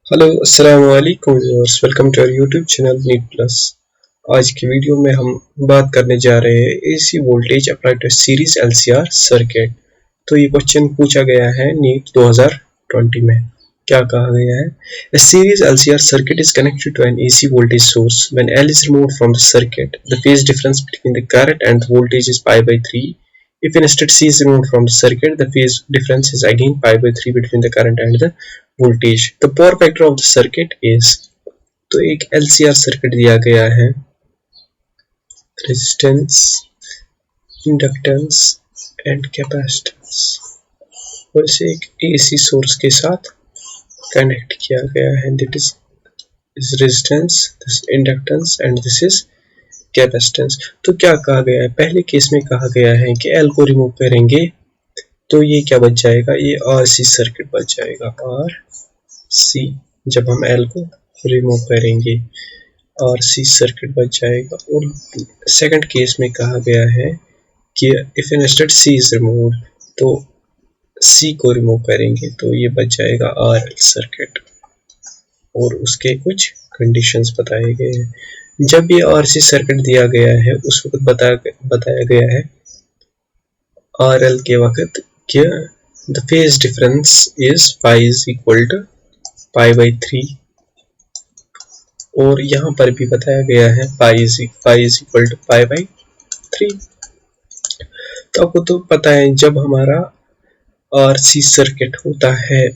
Hello अस्सलाम वालेकुम viewers, welcome to our YouTube channel NEET plus. आज की वीडियो में हम बात करने जा रहे हैं AC voltage apply to series LCR circuit. तो ये क्वेश्चन पूछा गया है नीट 2020 में। क्या कहा गया है? A series LCR circuit is connected to an AC voltage source. When L is removed from the circuit, the phase difference between the current and the voltage is pi by 3. If instead C is removed from the circuit, the phase difference is again pi by 3 between the current and the voltage. The power factor of the circuit is, तो एक LCR circuit दिया गया है, resistance, inductance and capacitance, और इसे एक AC source के साथ कनेक्ट किया गया है। That is resistance, this inductance and this is capacitance. तो क्या कहा गया है? पहले केस में कहा गया है कि L को रिमूव करेंगे तो ये क्या बच जाएगा? ये RC सर्किट बच जाएगा, RC। जब हम L को रिमूव करेंगे RC सर्किट बच जाएगा। और सेकंड केस में कहा गया है कि if instead C is removed, तो C को रिमूव करेंगे तो ये बच जाएगा RL सर्किट, और उसके कुछ कंडीशंस बताए गए हैं। जब ये RC सर्किट दिया गया है उस वक्त बताया गया है RL के वक्त कि the phase difference is pi is equal to pi by 3, और यहाँ पर भी बताया गया है pi is equal to pi by 3। तो आपको तो पता है जब हमारा RC सर्किट होता है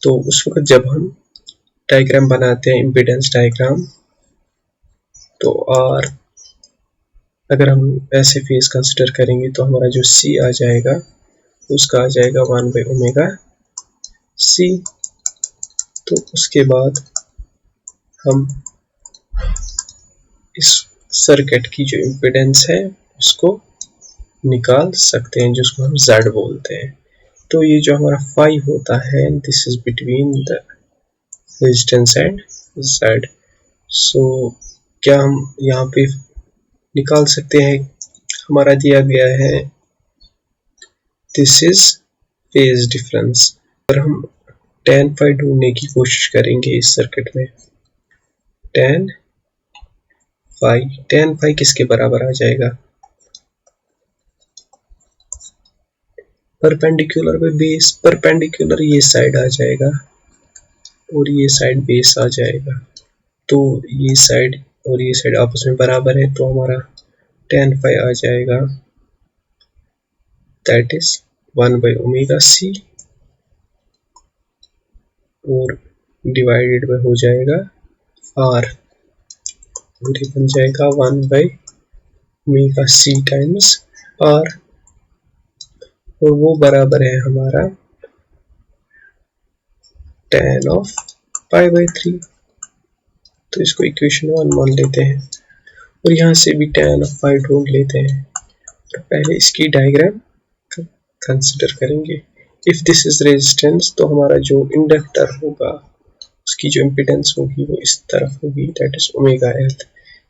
तो उस वक्त जब हम डायग्राम बनाते हैं, इम्पीडेंस डायग्राम, तो R अगर हम ऐसे फेज कंसिडर करेंगे तो हमारा जो C आ जाएगा उसका आ जाएगा 1 बाई ओमेगा C। तो उसके बाद हम इस सर्किट की जो इम्पीडेंस है उसको निकाल सकते हैं, जिसको हम Z बोलते हैं। तो ये जो हमारा फाई होता है, this is between the resistance and Z। सो क्या हम यहाँ पे निकाल सकते हैं? हमारा दिया गया है दिस इज फेज डिफरेंस। अगर हम tan फाई ढूंढने की कोशिश करेंगे इस सर्किट में, tan फाई किसके बराबर आ जाएगा? परपेंडिकुलर पे बेस, परपेंडिकुलर ये साइड आ जाएगा और ये साइड बेस आ जाएगा। तो ये साइड और ये साइड आपस में बराबर है, तो हमारा tan फाई आ जाएगा that is 1 by omega C, और डिवाइडेड में हो जाएगा R, और ये बन जाएगा 1 by omega C times R, और वो बराबर है हमारा tan ऑफ पाई बाई 3। तो इसको इक्वेशन 1 मान लेते हैं, और यहाँ से भी tan ऑफ पाई ढूंढ लेते हैं। तो पहले इसकी डायग्राम कंसिडर करेंगे। इफ दिस इज रेजिस्टेंस, तो हमारा जो इंडक्टर होगा उसकी जो इम्पीडेंस होगी वो इस तरफ होगी, दैट इज ओमेगा L,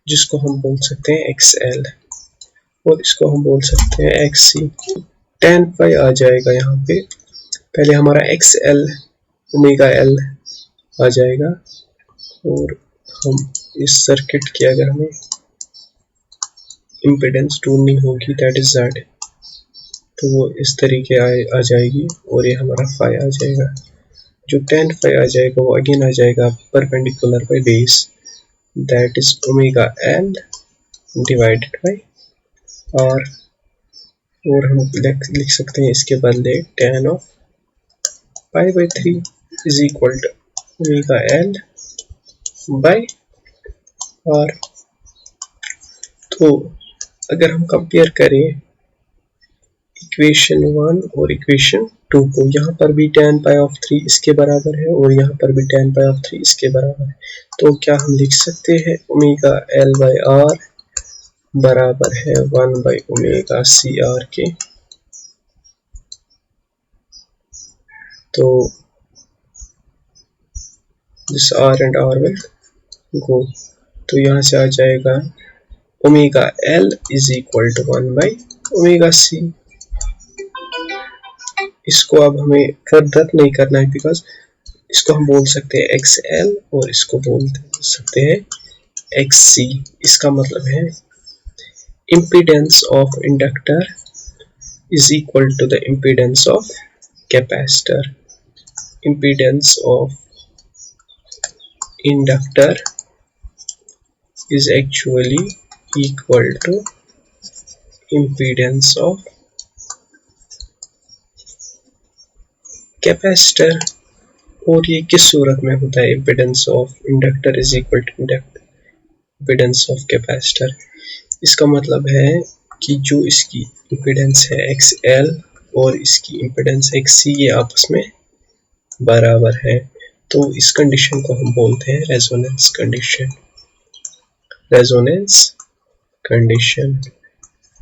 जिसको हम बोल सकते हैं XL, और इसको हम बोल सकते हैं XC। tan फाई आ जाएगा यहाँ पे, पहले हमारा XL ओमेगा L आ जाएगा, और हम इस सर्किट की अगर हमें इम्पीडेंस ढूंढनी होगी दैट इज Z, तो वो इस तरीके आ जाएगी, और ये हमारा फाई आ जाएगा। जो tan फाई आ जाएगा वो अगेन आ जाएगा perpendicular by base, that is omega L divided by R, और हम लिख सकते हैं इसके बदले tan of pi by 3 is equal to omega L by R। तो अगर हम कंपेयर करें इक्वेशन 1 और इक्वेशन 2 को, यहाँ पर भी tan पाई ऑफ 3 इसके बराबर है और यहाँ पर भी tan पाई ऑफ 3 इसके बराबर है, तो क्या हम लिख सकते हैं ओमेगा L बाई R बराबर है 1 बाई ओमेगा C R के। तो this R and R will go, तो यहाँ से आ जाएगा omega L is equal to 1 by omega C। इसको अब हमें फर्दर नहीं करना है बिकॉज इसको हम बोल सकते हैं XL और इसको बोल सकते हैं XC। इसका मतलब है impedance of inductor is equal to the impedance of capacitor. Impedance of inductor is actually equal to impedance of capacitor। और ये किस सूरत में होता है? impedance of inductor is equal to impedance of capacitor। इसका मतलब है कि जो इसकी impedance है XL और इसकी impedance XC ये आपस में बराबर है। तो इस कंडीशन को हम बोलते हैं रेजोनेंस कंडीशन। Resonance condition.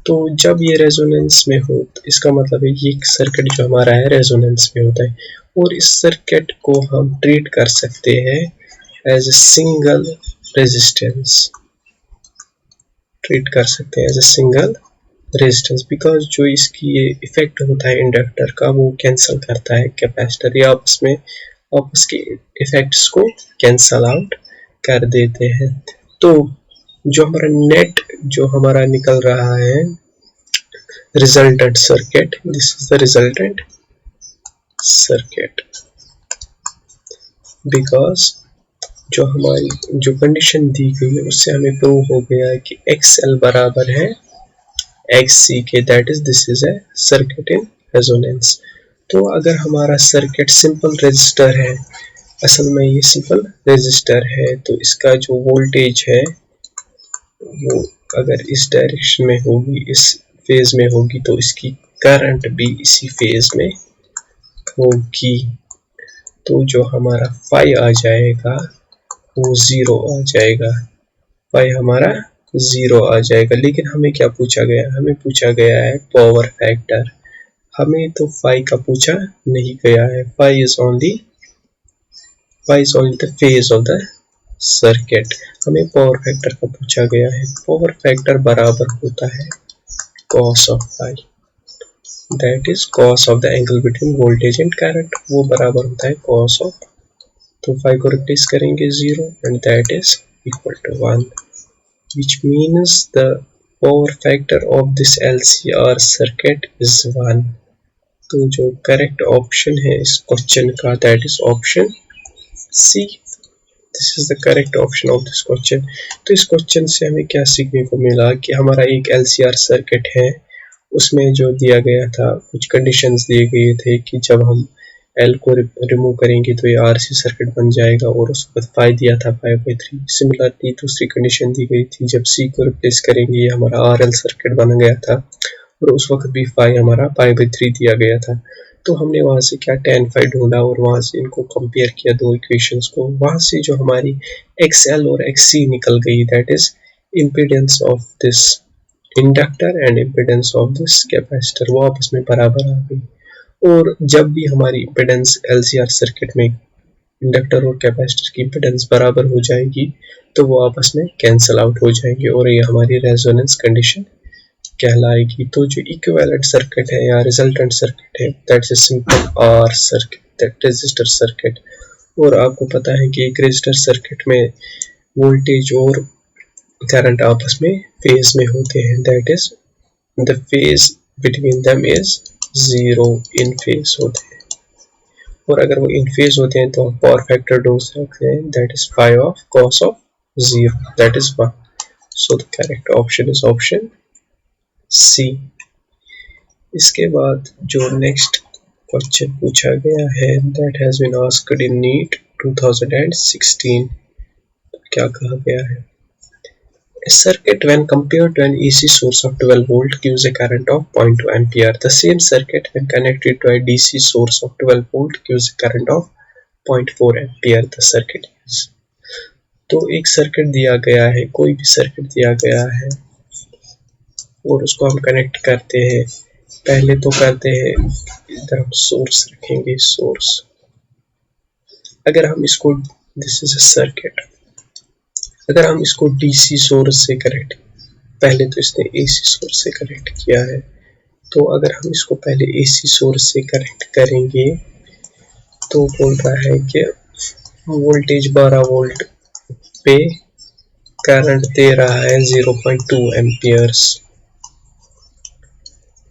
तो जब ये रेजोनेंस में हो तो इसका मतलब है ये सर्किट जो हमारा है रेजोनेंस में होता है और इस सर्किट को हम ट्रीट कर सकते हैं as a single resistance. Treat कर सकते हैं as a single resistance because जो इसकी ये इफेक्ट होता है इंडक्टर का वो कैंसिल करता है कैपेसिटर, या आपस के इफेक्ट्स को कैंसिल आउट कर देते हैं। तो जो हमारा नेट जो हमारा निकल रहा है resultant circuit, this is the resultant circuit because जो हमारी जो कंडीशन दी गई है उससे हमें प्रूव हो गया है कि XL बराबर है XC के, that is this is a circuit in resonance. तो अगर हमारा सर्किट सिंपल रेजिस्टर है, असल में ये सिंपल रेजिस्टर है, तो इसका जो वोल्टेज है वो अगर इस डायरेक्शन में होगी, इस फेज में होगी, तो इसकी करंट भी इसी फेज में होगी। तो जो हमारा फाई आ जाएगा वो 0 आ जाएगा, फाई हमारा 0 आ जाएगा। लेकिन हमें क्या पूछा गया? हमें पूछा गया है पावर फैक्टर। हमें तो फाई का पूछा नहीं गया है। Phi is only the phase of the circuit. हमें पावर फैक्टर का पूछा गया है। पावर फैक्टर बराबर होता है cos of phi, that is cos of the angle between voltage and current, वो बराबर होता है cos ऑफ। तो फाई को रिप्लेस करेंगे 0 and that is equal to 1, which means the power factor of this LCR circuit is 1। तो जो correct option है इस क्वेश्चन का that is option C. This is the correct option of this question. तो इस question से हमें क्या सीखने को मिला कि हमारा एक LCR सर्किट है, उसमें जो दिया गया था कुछ कंडीशंस दिए गए थे कि जब हम L को रिमूव करेंगे तो ये RC सर्किट बन जाएगा और उस वक्त फाई दिया था 5/3। सिमिलरली दूसरी कंडीशन दी गई थी जब C को रिप्लेस करेंगे ये हमारा RL सर्किट बन गया था और उस वक्त भी फाई हमारा 5/3 दिया गया था। तो हमने वहां से क्या tan फाई ढूंढा और वहां से इनको कंपेयर किया दो इक्वेशंस को। वहां से जो हमारी XL और XC निकल गई that is impedance of this inductor and impedance of this capacitor, वो आपस में बराबर आ गई। और जब भी हमारी इम्पीडेंस LCR सर्किट में इंडक्टर और कैपेसिटर की इम्पीडेंस बराबर हो जाएगी तो वो आपस में कैंसिल आउट हो जाएंगे और ये हमारी रेजोनेंस कंडीशन कहलाएगी। तो जो इक्विवेलेंट सर्किट है या रिजल्टेंट सर्किट है that's a simple R circuit, that resistor circuit. और आपको पता है कि एक रेजिस्टर सर्किट में वोल्टेज और करंट आपस में फेज में होते हैं, that is the phase between them is 0, in phase होते हैं। और अगर वो इन फेज होते हैं तो पावर फैक्टर ढूंढ सकते हैं that is phi of cos of 0, that is 1। So the correct option is option C। इसके बाद जो नेक्स्ट क्वेश्चन पूछा गया है that has been asked in NEET 2016। क्या कहा गया है? A circuit when compared to an AC source of 12 volt gives a current of 0.2 ampere. The same circuit when connected to a DC source of 12 volt gives a current of 0.4 ampere. The circuit is। तो एक circuit दिया गया है, कोई भी circuit दिया गया है और उसको हम कनेक्ट करते हैं। पहले तो करते हैं इधर हम सोर्स रखेंगे, सोर्स। अगर हम इसको, दिस इज अ सर्किट, अगर हम इसको DC सोर्स से कनेक्ट, पहले तो इसने AC सोर्स से कनेक्ट किया है, तो अगर हम इसको पहले AC सोर्स से कनेक्ट करेंगे तो बोल रहा है कि वोल्टेज 12 वोल्ट पे करंट दे रहा है 0.2 एम्पियर्स,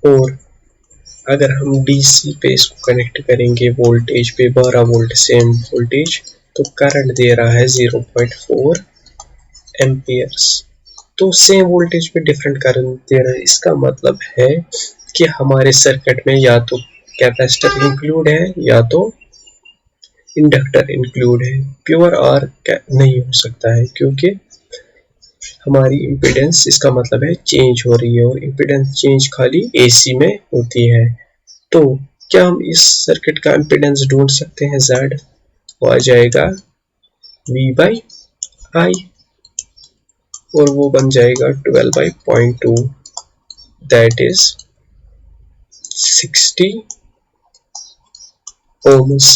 और अगर हम डीसी पे इसको कनेक्ट करेंगे वोल्टेज पे 12 वोल्ट सेम वोल्टेज, तो करंट दे रहा है 0.4 एम्पियर्स। तो सेम वोल्टेज पे डिफरेंट करंट दे रहा है, इसका मतलब है कि हमारे सर्किट में या तो कैपेसिटर इंक्लूड है या तो इंडक्टर इंक्लूड है। प्योर आर नहीं हो सकता है, क्योंकि हमारी इम्पीडेंस, इसका मतलब है चेंज हो रही है, और इम्पीडेंस चेंज खाली एसी में होती है। तो क्या हम इस सर्किट का इम्पीडेंस ढूंढ सकते हैं? Z वो आ जाएगा V/I, और वो बन जाएगा 12/0.2, that is 60 ohms।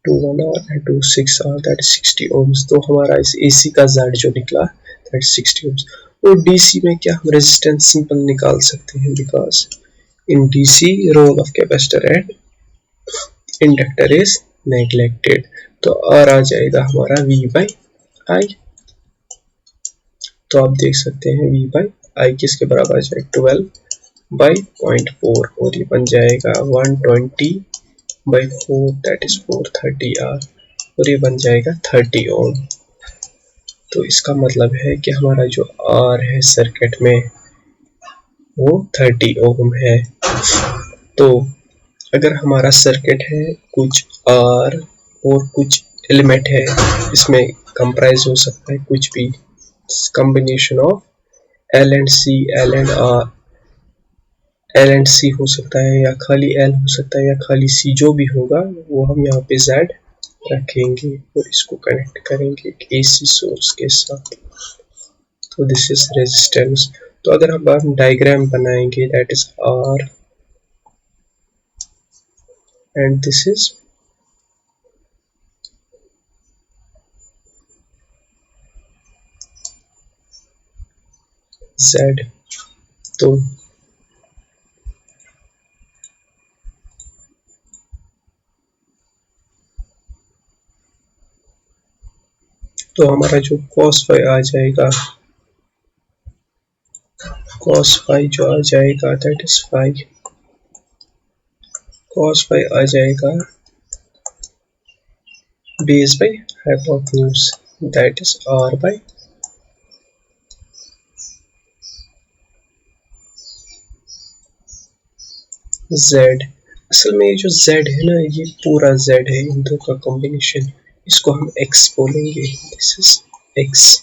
2 1R and 2 6R, that is 60 ohms। तो हमारा इस AC का Z जो निकला that is 60 ohms। और DC में क्या हम रेजिस्टेंस सिंपल निकाल सकते हैं, because in DC role of capacitor and inductor is neglected. तो R आ जाएगा हमारा V/I। तो आप देख सकते हैं V/I किसके बराबर आ जाएगा 12/0.4, और ये बन जाएगा 120/4, दैट इज 430R, और ये बन जाएगा 30 ओम। तो इसका मतलब है कि हमारा जो R है सर्किट में वो 30 ओम है। तो अगर हमारा सर्किट है कुछ R और कुछ एलिमेंट है, इसमें कंप्राइज हो सकता है कुछ भी, combination of L and C, L and R, L and C हो सकता है, या खाली L हो सकता है, या खाली C, जो भी होगा वो हम यहाँ पे Z रखेंगे और इसको कनेक्ट करेंगे एक AC सोर्स के साथ। तो दिस इज रेजिस्टेंस। तो अगर हम डायग्राम बनाएंगे, that is R and this is Z। तो हमारा जो cos phi आ जाएगा, cos phi जो आ जाएगा that is phi, cos phi आ जाएगा base by hypotenuse, that is R/, Z। असल में ये जो Z है ना, ये पूरा Z है, इन दो का कॉम्बिनेशन, इसको हम X बोलेंगे, दिस इज X,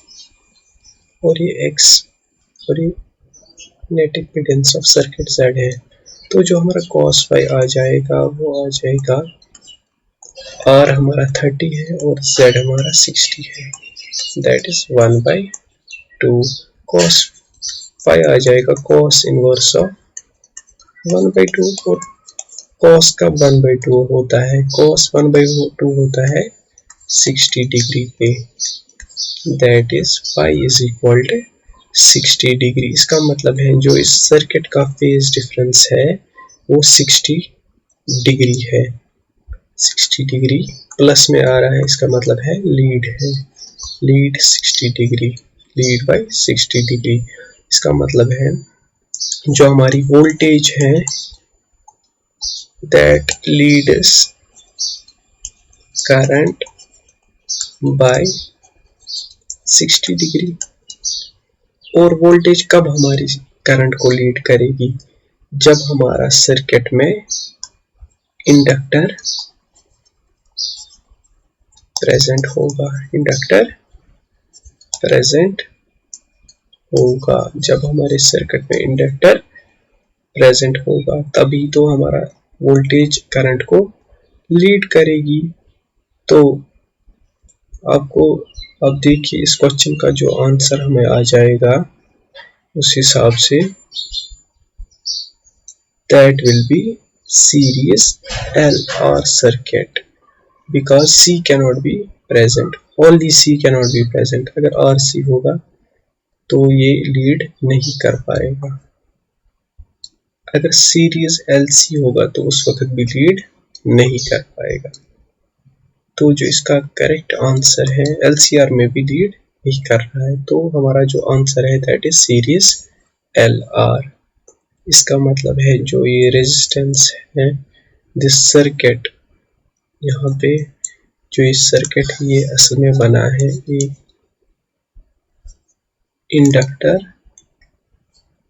और ये X, और ये net impedance of circuit Z है। तो जो हमारा cos phi आ जाएगा वो आ जाएगा, R हमारा 30 है और Z हमारा 60 है, दैट इज 1/2। cos phi आ जाएगा cos इनवर्स ऑफ 1/2, और cos का 1/2 होता है, cos 1/2 होता है 60 डिग्री पे, that is phi is equal to 60 degree. इसका मतलब है जो इस सर्किट का फेज डिफरेंस है वो 60 डिग्री है, 60 डिग्री प्लस में आ रहा है, इसका मतलब है लीड है, lead 60 degree, lead by 60 degree. इसका मतलब है जो हमारी वोल्टेज है that leads current by 60 degree. और वोल्टेज कब हमारी करंट को लीड करेगी? जब हमारा सर्किट में इंडक्टर प्रेजेंट होगा, इंडक्टर प्रेजेंट होगा। जब हमारे सर्किट में इंडक्टर प्रेजेंट होगा तभी तो हमारा वोल्टेज करंट को लीड करेगी। तो आपको अब देखिए इस क्वेश्चन का जो आंसर हमें आ जाएगा उस हिसाब से, that will be series LR circuit, because C cannot be present, only C cannot be present. अगर RC होगा तो ये लीड नहीं कर पाएगा, अगर सीरीज LC होगा तो उस वक्त भी लीड नहीं कर पाएगा। तो जो इसका करेक्ट आंसर है LCR में भी लीड नहीं कर रहा है, तो हमारा जो आंसर है दैट इज सीरीज LR। इसका मतलब है जो ये रेजिस्टेंस है दिस सर्किट, यहाँ पे जो इस सर्किट ये असल में बना है एक इंडक्टर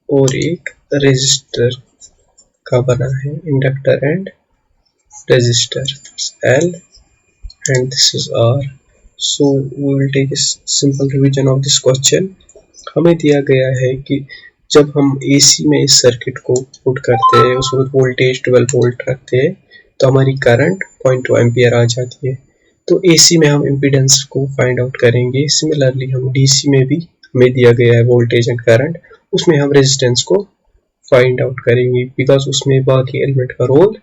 और एक रेजिस्टर का बना है, inductor and resistor L and this is R. So we will take a simple revision of this question. हमें दिया गया है कि जब हम AC में इस सर्किट को पुट करते हैं उस वक्त वोल्टेज 12 वोल्ट रखते हैं तो हमारी करंट 0.2 एम्पियर आ जाती है। तो AC में हम इम्पीडेंस को फाइंड आउट करेंगे। सिमिलरली हम DC में भी हमें दिया गया है वोल्टेज एंड करंट, उसमें हम रेजिस्टेंस को फाइंड आउट करेंगे बिकॉज उसमें बाकी एलिमेंट का रोल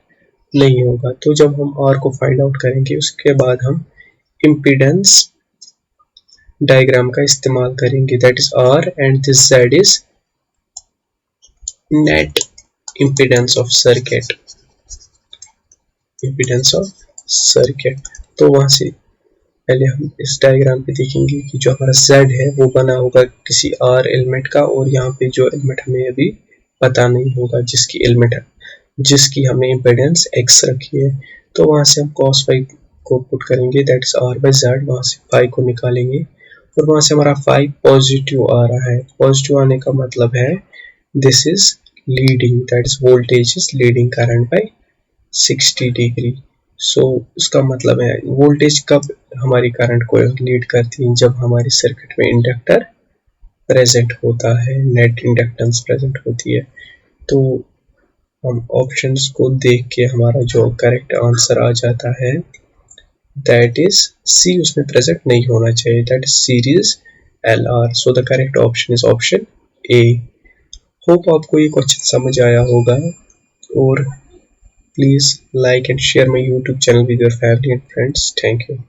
नहीं होगा। तो जब हम R को फाइंड आउट करेंगे उसके बाद हम इम्पीडेंस डायग्राम का इस्तेमाल करेंगे that is R and this Z is net impedance of circuit, impedance of circuit. तो वहां से पहले हम इस डायग्राम पे देखेंगे कि जो हमारा Z है वो बना होगा किसी R एलिमेंट का और यहाँ पे जो एलिमेंट हमें अभी पता नहीं होगा जिसकी हमने इम्पीडेंस X रखी है। तो वहां से हम cos phi को पुट करेंगे that is R by Z, वहां से phi को निकालेंगे और वहां से हमारा phi पॉजिटिव आ रहा है। पॉजिटिव आने का मतलब है this is leading, that is voltage is leading current by 60 degree. So उसका मतलब है वोल्टेज कब हमारी करंट को लीड करती है, जब हमारी सर्किट में इंडक्टर प्रेजेंट होता है, नेट इंडक्टेंस प्रेजेंट होती है। तो हम ऑप्शंस को देख के हमारा जो करेक्ट आंसर आ जाता है दैट इज सी, उसमें प्रेजेंट नहीं होना चाहिए, that is series LR। So the correct option is option A। Hope आपको ये क्वेश्चन समझ आया होगा और please like and share my YouTube channel with your family and friends. Thank you.